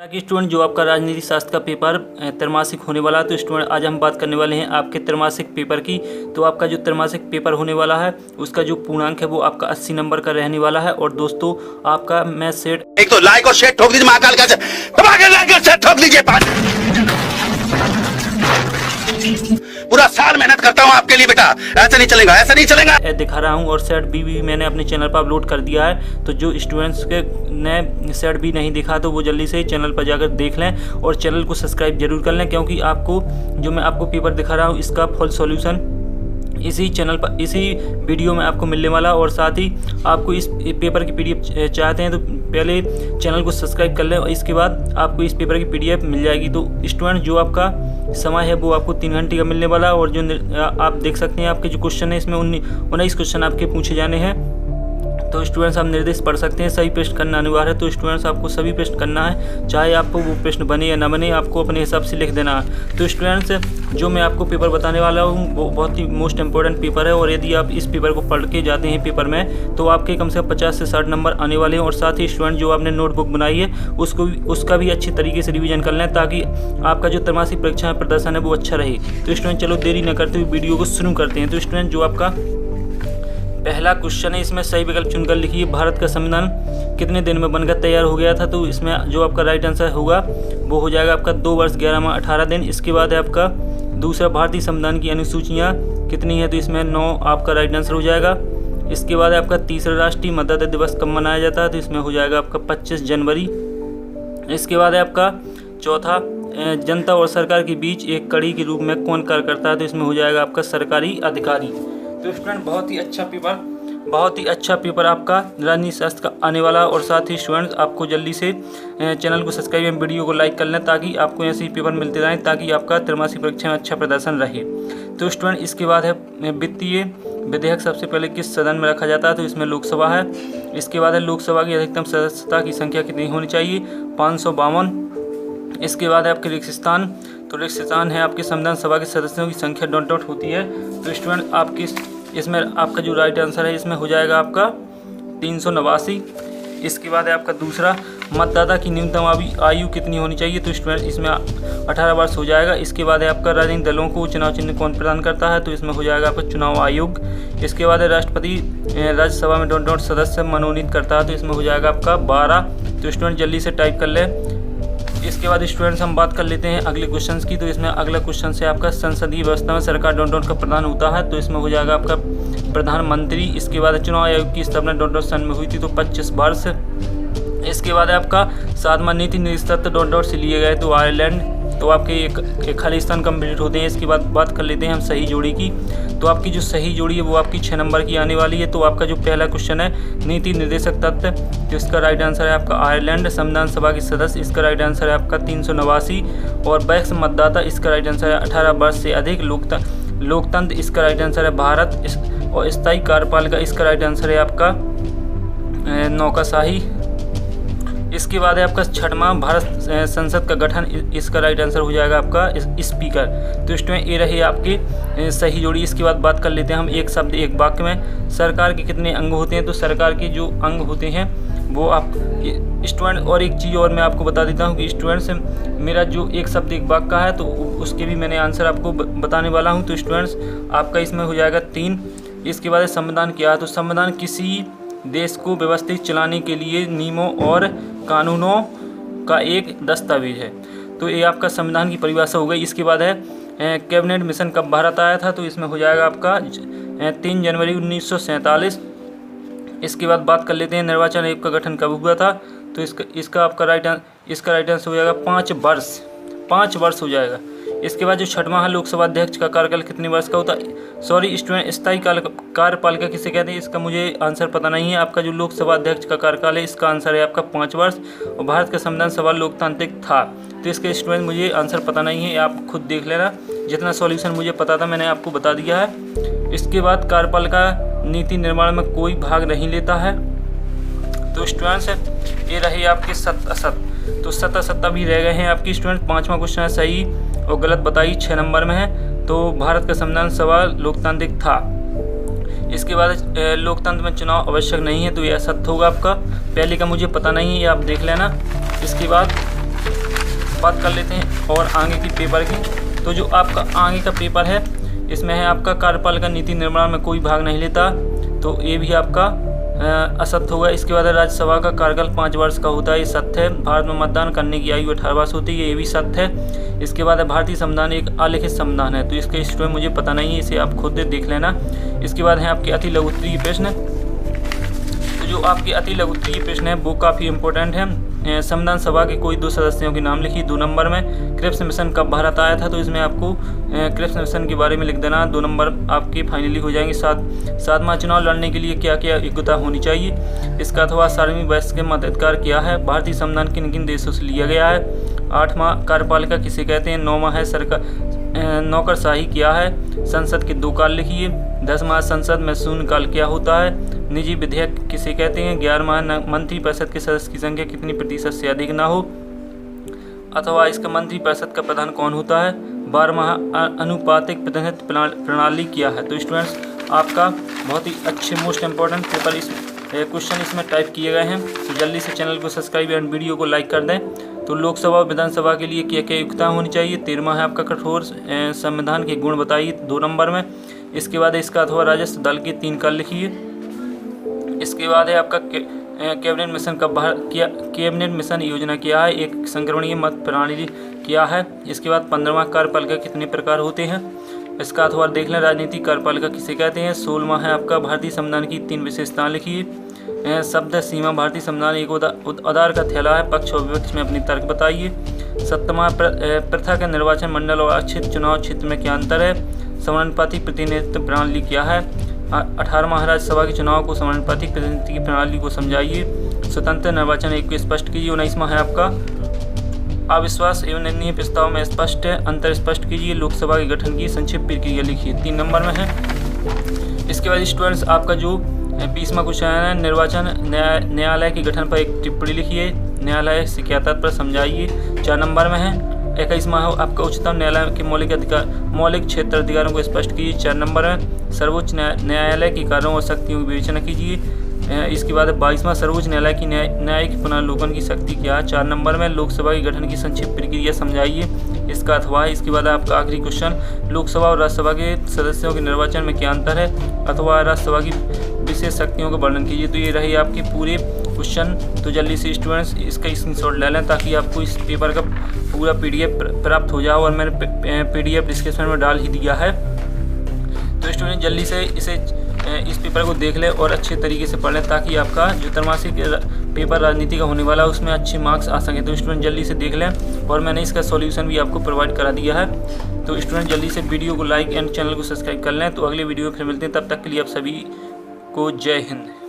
कि स्टूडेंट जो आपका राजनीति शास्त्र का पेपर त्रैमासिक होने वाला है, तो स्टूडेंट आज हम बात करने वाले हैं आपके त्रैमासिक पेपर की। तो आपका जो त्रैमासिक पेपर होने वाला है उसका जो पूर्णांक है वो आपका 80 नंबर का रहने वाला है। और दोस्तों आपका मैथ सेट एक तो लाइक और शेयर ठोक दीजिए, महाकाल का लाइक और शेयर ठोक दीजिए। पूरा साल मेहनत करता हूँ आपके लिए बेटा, ऐसा नहीं चलेगा, ऐसा नहीं चलेगा। दिखा रहा हूँ और सेट बी भी मैंने अपने चैनल पर अपलोड कर दिया है। तो जो स्टूडेंट्स के ने सेट बी नहीं दिखा तो वो जल्दी से चैनल पर जाकर देख लें और चैनल को सब्सक्राइब जरूर कर लें, क्योंकि आपको जो मैं आपको पेपर दिखा रहा हूँ इसका फुल सॉल्यूशन इसी चैनल पर इसी वीडियो में आपको मिलने वाला। और साथ ही आपको इस पेपर की पीडीएफ चाहते हैं तो पहले चैनल को सब्सक्राइब कर लें और इसके बाद आपको इस पेपर की पीडीएफ मिल जाएगी। तो स्टूडेंट जो आपका समय है वो आपको 3 घंटे का मिलने वाला है। और जो आप देख सकते हैं आपके जो क्वेश्चन है इसमें 19 क्वेश्चन आपके पूछे जाने हैं। तो स्टूडेंट्स आप निर्देश पढ़ सकते हैं, सही प्रश्न करना अनिवार्य है। तो स्टूडेंट्स आपको सभी प्रश्न करना है, चाहे आपको वो प्रश्न बने या ना बने, आपको अपने हिसाब से लिख देना है। तो स्टूडेंट्स जो मैं आपको पेपर बताने वाला हूँ वो बहुत ही मोस्ट इंपॉर्टेंट पेपर है। और यदि आप इस पेपर को पढ़ के जाते हैं पेपर में तो आपके कम से कम 50 से 60 नंबर आने वाले हैं। और साथ ही स्टूडेंट जो आपने नोटबुक बनाई है उसका भी अच्छी तरीके से रिविजन कर लें, ताकि आपका जो त्रैमासिक परीक्षा में प्रदर्शन है वो अच्छा रहे। तो स्टूडेंट चलो देरी न करते हुए वीडियो को शुरू करते हैं। तो स्टूडेंट जो आपका पहला क्वेश्चन है इसमें सही विकल्प चुनकर लिखिए, भारत का संविधान कितने दिन में बनकर तैयार हो गया था। तो इसमें जो आपका राइट आंसर होगा वो हो जाएगा आपका 2 वर्ष 11 माह 18 दिन। इसके बाद है आपका दूसरा, भारतीय संविधान की अनुसूचियाँ कितनी है। तो इसमें 9 आपका राइट आंसर हो जाएगा। इसके बाद है आपका तीसरा, राष्ट्रीय मतदाता दिवस कब मनाया जाता है। तो इसमें हो जाएगा आपका 25 जनवरी। इसके बाद है आपका चौथा, जनता और सरकार के बीच एक कड़ी के रूप में कौन कार्य करता है। तो इसमें हो जाएगा आपका सरकारी अधिकारी। तो स्टूडेंट बहुत ही अच्छा पेपर आपका राजनीति शास्त्र का आने वाला। और साथ ही स्टूडेंट्स आपको जल्दी से चैनल को सब्सक्राइब एवं वीडियो को लाइक कर लें, ताकि आपको ऐसे ही पेपर मिलते रहें, ताकि आपका त्रैमासिक परीक्षा में अच्छा प्रदर्शन रहे। तो स्टूडेंट इसके बाद है वित्तीय विधेयक सबसे पहले किस सदन में रखा जाता है। तो इसमें लोकसभा है। इसके बाद है लोकसभा की अधिकतम सदस्यता की संख्या कितनी होनी चाहिए, 552। इसके बाद है आपके रिक्त स्थान। तो रिक्त स्थान है आपके संविधान सभा के सदस्यों की संख्या डॉट होती है। तो स्टूडेंट आपकी इसमें आपका जो राइट आंसर है इसमें हो जाएगा आपका 389। इसके बाद है आपका दूसरा, मतदाता की न्यूनतम आयु कितनी होनी चाहिए। तो स्टूडेंट इसमें 18 वर्ष हो जाएगा। इसके बाद है आपका राजनीतिक दलों को चुनाव चिन्ह कौन प्रदान करता है। तो इसमें हो जाएगा आपका चुनाव आयोग। इसके बाद है राष्ट्रपति राज्यसभा में डॉट सदस्य मनोनीत करता है। तो इसमें हो जाएगा आपका 12। तो स्टूडेंट जल्दी से टाइप कर ले। इसके बाद स्टूडेंट्स हम बात कर लेते हैं अगले क्वेश्चन की। तो इसमें अगला क्वेश्चन से आपका संसदीय व्यवस्था में सरकार डॉट का प्रधान होता है। तो इसमें हो जाएगा आपका प्रधानमंत्री। इसके बाद चुनाव आयोग की स्थापना डॉट सन में हुई थी, तो 25 वर्ष। इसके बाद आपका 7वां नीति निर्देशक डॉट से लिए गए तो आयरलैंड। तो आपके एक खाली स्थान कंप्लीट होते हैं। इसके बाद बात कर लेते हैं हम सही जोड़ी की। तो आपकी जो सही जोड़ी है वो आपकी 6 नंबर की आने वाली है। तो आपका जो पहला क्वेश्चन है नीति निर्देशक तत्व, तो इसका राइट आंसर है आपका आयरलैंड। संविधान सभा के सदस्य, इसका राइट आंसर है आपका 389। और वयस्क मतदाता, इसका राइट आंसर है 18 वर्ष से अधिक। लोकतंत्र, इसका राइट आंसर है भारत। और स्थायी कार्यपालिका, इसका राइट आंसर है आपका नौकरशाही। इसके बाद है आपका 6वां, भारत संसद का गठन, इसका राइट आंसर हो जाएगा आपका स्पीकर। तो स्टूडेंट ये रही आपकी सही जोड़ी। इसके बाद बात कर लेते हैं हम एक शब्द एक वाक्य में, सरकार के कितने अंग होते हैं। तो सरकार के जो अंग होते हैं वो आप स्टूडेंट, और एक चीज़ और मैं आपको बता देता हूँ कि स्टूडेंट्स मेरा जो एक शब्द एक वाक्य है तो उसके भी मैंने आंसर आपको बताने वाला हूँ। तो स्टूडेंट्स आपका इसमें हो जाएगा 3। इसके बाद संविधान क्या है। तो संविधान किसी देश को व्यवस्थित चलाने के लिए नियमों और कानूनों का एक दस्तावेज है। तो ये आपका संविधान की परिभाषा हो गई। इसके बाद है कैबिनेट मिशन कब भारत आया था। तो इसमें हो जाएगा आपका 3 जनवरी 1947। इसके बाद बात कर लेते हैं निर्वाचन आयोग का गठन कब हुआ था। तो इसका राइट आंसर हो जाएगा 5 वर्ष हो जाएगा। इसके बाद जो 6वां है लोकसभा अध्यक्ष का कार्यकाल कितने वर्ष का होता है। सॉरी स्टूडेंट, स्थायी कार्यपालिका किसे कहते हैं इसका मुझे आंसर पता नहीं है। आपका जो लोकसभा अध्यक्ष का कार्यकाल है इसका आंसर है आपका 5 वर्ष। और भारत का संविधान सभा लोकतांत्रिक था। तो इसके स्टूडेंट मुझे आंसर पता नहीं है, आप खुद देख लेना। जितना सॉल्यूशन मुझे पता था मैंने आपको बता दिया है। इसके बाद कार्यपालिका नीति निर्माण में कोई भाग नहीं लेता है। तो स्टूडेंट्स ये रही आपके 7 तो 7 भी रह गए हैं आपकी स्टूडेंट। 5वां क्वेश्चन है सही और गलत बताइए, 6 नंबर में है। तो भारत का संविधान सभा लोकतांत्रिक था। इसके बाद लोकतंत्र में चुनाव आवश्यक नहीं है, तो यह सत्य होगा आपका। पहले का मुझे पता नहीं है, ये आप देख लेना। इसके बाद बात कर लेते हैं और आगे की पेपर की। तो जो आपका आगे का पेपर है इसमें है आपका कार्यपालिका नीति निर्माण में कोई भाग नहीं लेता, तो ये भी आपका असत्य होगा। इसके बाद राज्यसभा का कार्यकाल 5 वर्ष का होता है, ये सत्य है। भारत में मतदान करने की आयु 18 वर्ष होती है, ये भी सत्य है। इसके बाद भारतीय संविधान एक अलिखित संविधान है, तो इसके स्टूडेंट मुझे पता नहीं है, इसे आप खुद देख लेना। इसके बाद है आपके अति लघु उत्तरीय प्रश्न। तो जो आपके अति लघु उत्तरीय प्रश्न है वो काफ़ी इंपॉर्टेंट है। संविधान सभा के कोई 2 सदस्यों के नाम लिखिए। 2 नंबर में क्रिप्स मिशन कब भारत आया था, तो इसमें आपको क्रिप्स मिशन के बारे में लिख देना। 2 नंबर आपके फाइनली हो जाएंगे। 7वां चुनाव लड़ने के लिए क्या क्या योग्यता होनी चाहिए। इसका अथवा 7वीं वयस्क के मताधिकार क्या है। भारतीय संविधान किन किन देशों से लिया गया है। 8वां कार्यपालिका किसे कहते हैं। 9वां है सरकार नौकरशाही क्या है। संसद के 2 काल लिखिए। 10वां संसद में शून्यकाल क्या होता है। निजी विधेयक किसे कहते हैं। 11वां मंत्रिपरिषद के सदस्य की संख्या कितनी प्रतिशत से अधिक ना हो, अथवा इसका मंत्रिपरिषद का प्रधान कौन होता है। 12वां अनुपातिक प्रतिनिधित्व प्रणाली क्या है। तो स्टूडेंट्स आपका बहुत ही अच्छे मोस्ट इंपॉर्टेंट पेपर क्वेश्चन इसमें टाइप किए गए हैं, तो जल्दी से चैनल को सब्सक्राइब एंड वीडियो को लाइक कर दें। तो लोकसभा और विधानसभा के लिए क्या क्या योग्यता होनी चाहिए। 13वां है आपका कठोर संविधान के गुण बताइए 2 नंबर में। इसके बाद इसका अथवा राजस्व दल के 3 काल लिखिए। इसके बाद है आपका कैबिनेट मिशन का कैबिनेट मिशन योजना क्या है। एक संक्रमणीय मत प्रणाली क्या है। इसके बाद 15वां कार्यपालिका कितने प्रकार होते हैं, इसका अथवा देख लें। राजनीतिक कार्यपालिका किसे कहते हैं। 16वां है आपका भारतीय संविधान की 3 विशेषताएं लिखिए। शब्द सीमा भारतीय संविधान एक उदार का थैला है। पक्ष और विपक्ष में अपनी तर्क बताइए। 7वां पृथक निर्वाचन मंडल और आरक्षित चुनाव क्षेत्र में क्या अंतर है। समानुपाती प्रतिनिधित्व प्रणाली क्या है। 18वां राज्यसभा के चुनाव को समानुपाती प्रतिनिधित्व की प्रणाली को समझाइए। स्वतंत्र निर्वाचन एक को स्पष्ट कीजिए। 19वां है आपका अविश्वास एवं निर्णय प्रस्ताव में स्पष्ट है अंतर स्पष्ट कीजिए। लोकसभा के गठन की संक्षिप्त प्रक्रिया लिखिए। 3 नंबर में है। इसके बाद स्टूडेंट्स आपका जो 20वां क्वेश्चन है निर्वाचन न्यायालय के गठन पर एक टिप्पणी लिखिए। न्यायालय से क्या तात्पर्य समझाइए। 4 नंबर में है। 21वां आपका उच्चतम न्यायालय के मौलिक क्षेत्र अधिकारों को स्पष्ट कीजिए। 4 नंबर में सर्वोच्च न्यायालय के कार्यों और शक्तियों की विवेचना कीजिए। इसके बाद 22वां सर्वोच्च न्यायालय की न्यायिक पुनर्लोकन की शक्ति क्या है। 4 नंबर में लोकसभा के गठन की संक्षिप्त प्रक्रिया समझाइए, इसका अथवा है। इसके बाद आपका आखिरी क्वेश्चन लोकसभा और राज्यसभा के सदस्यों के निर्वाचन में क्या अंतर है अथवा राज्यसभा की विशेष शक्तियों का वर्णन कीजिए। तो ये रही आपके पूरे क्वेश्चन। तो जल्दी से स्टूडेंट्स इसका स्क्रीनशॉट ले लें ताकि आपको इस पेपर का पूरा PDF प्राप्त हो जाए, और मैंने PDF डिस्क्रिप्शन में डाल ही दिया है। तो स्टूडेंट जल्दी से इस पेपर को देख लें और अच्छे तरीके से पढ़ लें ताकि आपका जो त्रैमासिक पेपर राजनीति का होने वाला है उसमें अच्छे मार्क्स आ सकें। तो स्टूडेंट जल्दी से देख लें, और मैंने इसका सॉल्यूशन भी आपको प्रोवाइड करा दिया है। तो स्टूडेंट जल्दी से वीडियो को लाइक एंड चैनल को सब्सक्राइब कर लें। तो अगले वीडियो में फिर मिलते हैं, तब तक के लिए आप सभी को जय हिंद।